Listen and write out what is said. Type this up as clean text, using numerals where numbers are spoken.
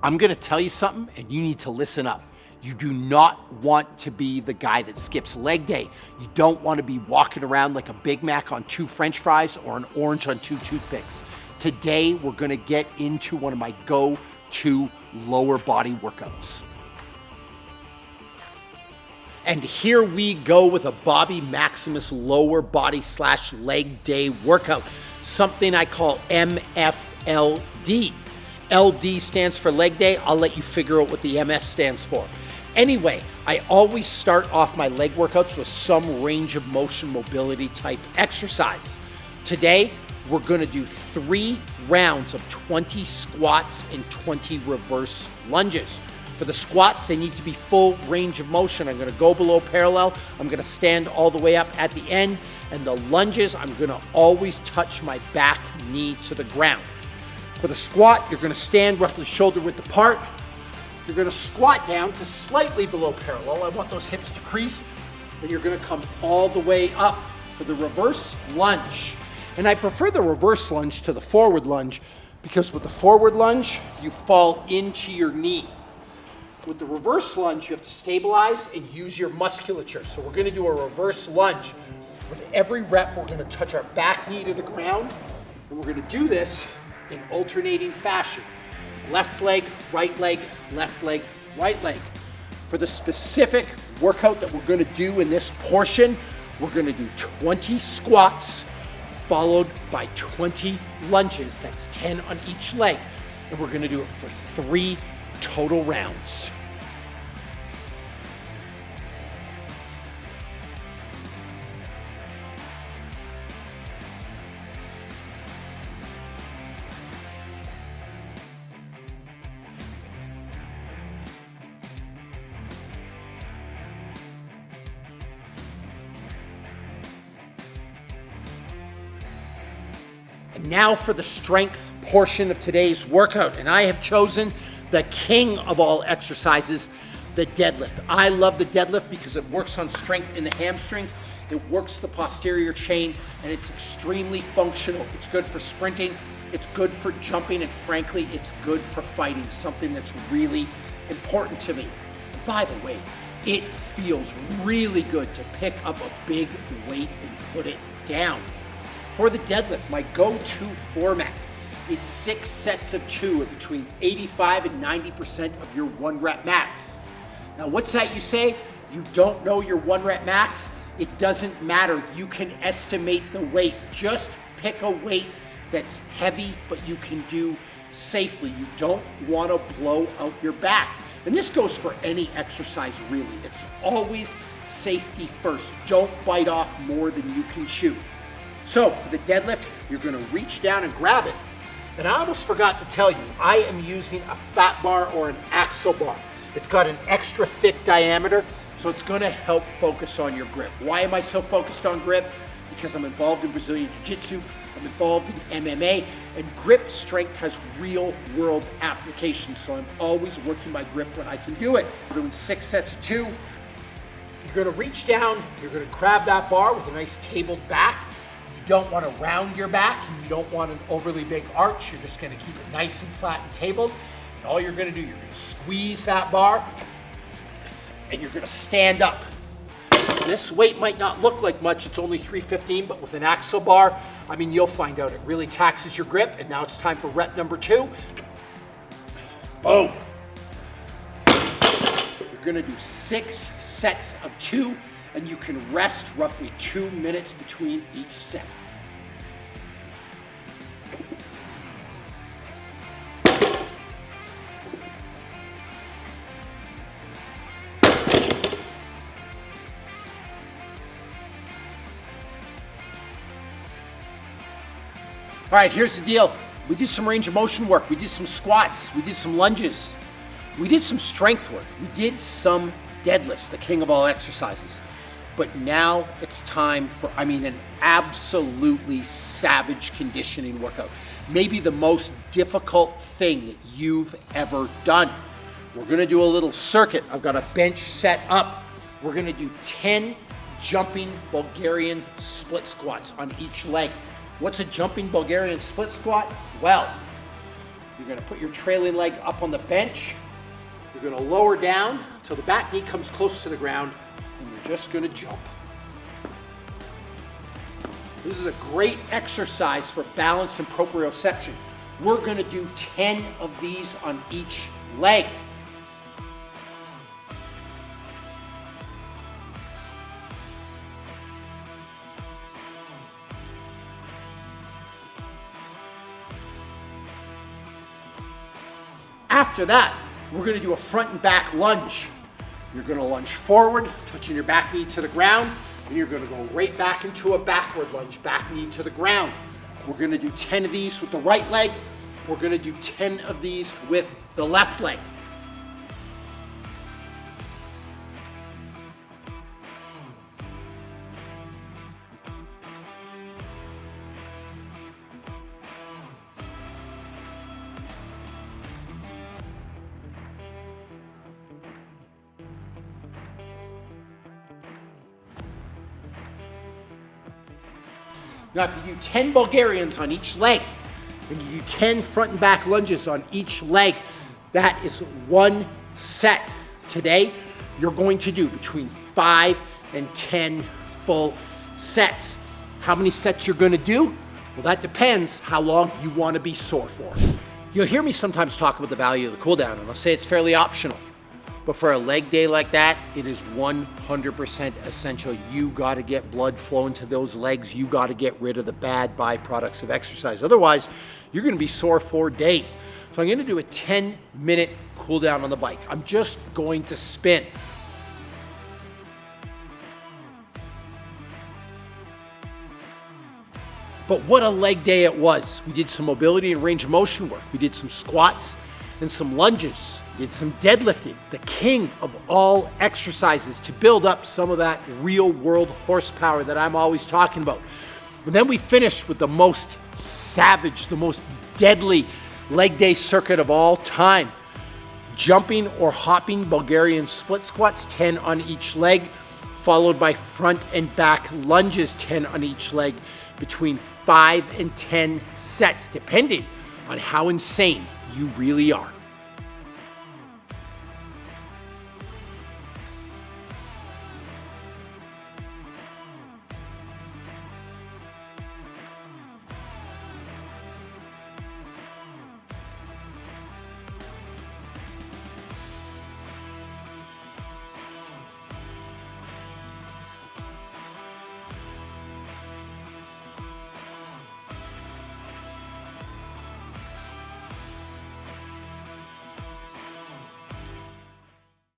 I'm gonna tell you something and you need to listen up. You do not want to be the guy that skips leg day. You don't want to be walking around like a Big Mac on 2 French fries or an orange on 2 toothpicks. Today, we're gonna get into one of my go-to lower body workouts. And here we go with a Bobby Maximus lower body / leg day workout, something I call MFLD. LD stands for leg day. I'll let you figure out what the MF stands for. Anyway, I always start off my leg workouts with some range of motion mobility type exercise. Today, we're gonna do 3 rounds of 20 squats and 20 reverse lunges. For the squats, they need to be full range of motion. I'm gonna go below parallel. I'm gonna stand all the way up at the end. And the lunges, I'm gonna always touch my back knee to the ground. For the squat, you're gonna stand roughly shoulder width apart. You're gonna squat down to slightly below parallel. I want those hips to crease. And you're gonna come all the way up for the reverse lunge. And I prefer the reverse lunge to the forward lunge because with the forward lunge, you fall into your knee. With the reverse lunge, you have to stabilize and use your musculature. So we're gonna do a reverse lunge. With every rep, we're gonna touch our back knee to the ground, and we're gonna do this in alternating fashion. Left leg, right leg, left leg, right leg. For the specific workout that we're gonna do in this portion, we're gonna do 20 squats, followed by 20 lunges. That's 10 on each leg. And we're gonna do it for 3 total rounds. And now for the strength portion of today's workout. And I have chosen the king of all exercises, the deadlift. I love the deadlift because it works on strength in the hamstrings, it works the posterior chain, and it's extremely functional. It's good for sprinting, it's good for jumping, and frankly, it's good for fighting, something that's really important to me. And by the way, it feels really good to pick up a big weight and put it down. For the deadlift, my go-to format is 6 sets of 2 at between 85 and 90% of your 1 rep max. Now, what's that you say? You don't know your 1 rep max? It doesn't matter. You can estimate the weight. Just pick a weight that's heavy, but you can do safely. You don't want to blow out your back. And this goes for any exercise, really. It's always safety first. Don't bite off more than you can chew. So for the deadlift, you're gonna reach down and grab it. And I almost forgot to tell you, I am using a fat bar or an axle bar. It's got an extra thick diameter, so it's gonna help focus on your grip. Why am I so focused on grip? Because I'm involved in Brazilian Jiu-Jitsu, I'm involved in MMA, and grip strength has real world applications, so I'm always working my grip when I can do it. We're doing 6 sets of 2. You're gonna reach down, you're gonna grab that bar with a nice tabled back. You don't want to round your back and you don't want an overly big arch. You're just going to keep it nice and flat and tabled. And all you're going to do, you're going to squeeze that bar and you're going to stand up. This weight might not look like much. It's only 315, but with an axle bar, I mean, you'll find out it really taxes your grip. And now it's time for rep number 2. Boom. You're going to do 6 sets of 2. And you can rest roughly 2 minutes between each set. All right, here's the deal. We did some range of motion work. We did some squats. We did some lunges. We did some strength work. We did some deadlifts, the king of all exercises. But now it's time for, an absolutely savage conditioning workout. Maybe the most difficult thing that you've ever done. We're gonna do a little circuit. I've got a bench set up. We're gonna do 10 jumping Bulgarian split squats on each leg. What's a jumping Bulgarian split squat? Well, You're gonna put your trailing leg up on the bench. You're gonna lower down until the back knee comes close to the ground, and you're just gonna jump. This is a great exercise for balance and proprioception. We're gonna do 10 of these on each leg. After that, we're gonna do a front and back lunge. You're gonna lunge forward, touching your back knee to the ground, and you're gonna go right back into a backward lunge, back knee to the ground. We're gonna do 10 of these with the right leg. We're gonna do 10 of these with the left leg. Now, if you do 10 Bulgarians on each leg, and you do 10 front and back lunges on each leg, that is one set. Today, you're going to do between 5 and 10 full sets. How many sets you're gonna do? Well, that depends how long you wanna be sore for. You'll hear me sometimes talk about the value of the cool down, and I'll say it's fairly optional. But for a leg day like that, it is 100% essential. You gotta get blood flowing to those legs. You gotta get rid of the bad byproducts of exercise. Otherwise, you're gonna be sore for days. So I'm gonna do a 10-minute cool down on the bike. I'm just going to spin. But what a leg day it was. We did some mobility and range of motion work. We did some squats and some lunges. Did some deadlifting, the king of all exercises, to build up some of that real world horsepower that I'm always talking about. And then we finished with the most savage, the most deadly leg day circuit of all time. Jumping or hopping Bulgarian split squats, 10 on each leg, followed by front and back lunges, 10 on each leg, between 5 and 10 sets, depending on how insane you really are.